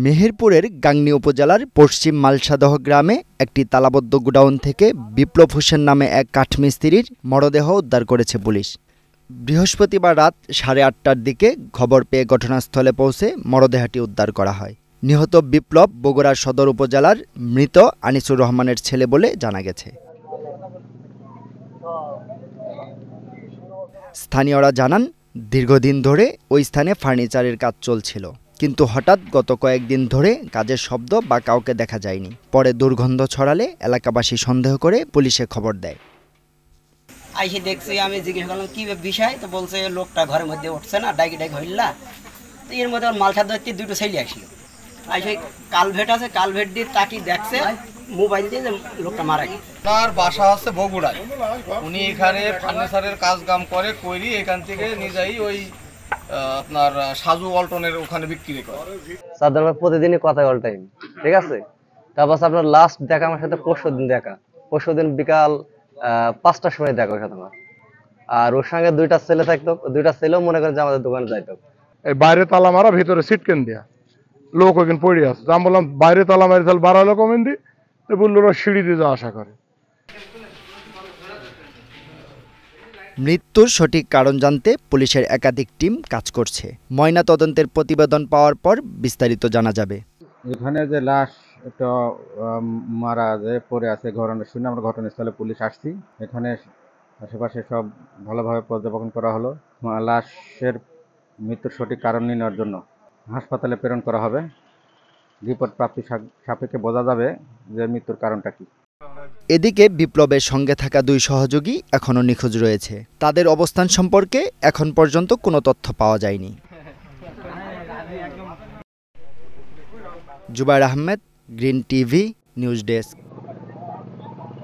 মেহেরপুরের গাংনী উপজেলার পশ্চিম মালসাদহ গ্রামে একটি তালাবদ্ধ গোডাউন থেকে বিপ্লব হোসেন নামে এক কাঠমিস্ত্রির মরদেহ উদ্ধার করেছে পুলিশ। বৃহস্পতিবার রাত 8:30টার দিকে খবর পেয়ে ঘটনাস্থলে পৌঁছে মরদেহটি উদ্ধার করা হয়। নিহত বিপ্লব বগুড়া সদর উপজেলার মৃত আনিসুর রহমানের ছেলে বলে জানা গেছে। স্থানীয়রা জানান, দীর্ঘদিন ধরে ওই স্থানে ফার্নিচারের কাজ চলছিল, কিন্তু হঠাৎ গত কয়েকদিন ধরে কাজের শব্দ বা কাউকে দেখা যায়নি। পরে দুর্গন্ধ ছড়ালে এলাকাবাসী সন্দেহ করে পুলিশে খবর দেয়। আইসে দেখছি, আমি জিজ্ঞেস করলাম কি বিষয়, তো বলছে লোকটা ঘরের মধ্যে উঠছে না, ডাকি হইলা। তো এর মধ্যে মালসার ধরতে দুটো ছেলে আসলো, আইসে কালভেট আছে, কালভেট দিয়ে তাকি দেখছে মোবাইল দিয়ে যে লোকটা মারা গেছে। তার বাসা হচ্ছে বগুড়ায়, উনি এখানে ফার্নিচারের কাজ কাম করে করি, এখান থেকে নিজেই ওই আপনার সাজু অল্টনের ওখানে বিক্রি করে। সাধারণত প্রতিদিনই কথা অল টাইম, ঠিক আছে। তারপর আপনার লাস্ট দেখা আমার সাথে পরশুদিন বিকাল 5টার সময় দেখা ওর সাথে আমার। আর ওর সঙ্গে দুইটা ছেলে থাকতো, দুইটা ছেলেও মনে করেন যে আমাদের দোকানে যাইতো। এই বাইরে তালা মারা, ভিতরে সিটকেন দিয়া লোক ওইখানে পড়ে আছে। আমি বললাম বাইরে তালা মারি তাহলে বাড়ালো কমেন দি, বললো ওরা সিঁড়ি দিয়ে যাওয়া আশা করে। মৃত্যুর সঠিক কারণ জানতে পুলিশের একাধিক টিম কাজ করছে। ময়না তদন্তের প্রতিবেদন পাওয়ার পর বিস্তারিত জানা যাবে। এখানে যে লাশ একটা মারা যে পড়ে আছে ঘটনা শুনে আমরা ঘটনাস্থলে পুলিশ আসছি। এখানে আশেপাশে সব ভালোভাবে পর্যবেক্ষণ করা হলো। লাশের মৃত্যুর সঠিক কারণ নির্ণয়ের জন্য হাসপাতালে প্রেরণ করা হবে। রিপোর্ট প্রাপ্তি সাপেক্ষে বোঝা যাবে যে মৃত্যুর কারণটা কি। এদিকে বিপ্লবের সঙ্গে থাকা 2 সহযোগী এখনও নিখোঁজ রয়েছে। তাদের অবস্থান সম্পর্কে এখন পর্যন্ত কোনো তথ্য পাওয়া যায়নি। Zubayer Ahmed, green TV news desk.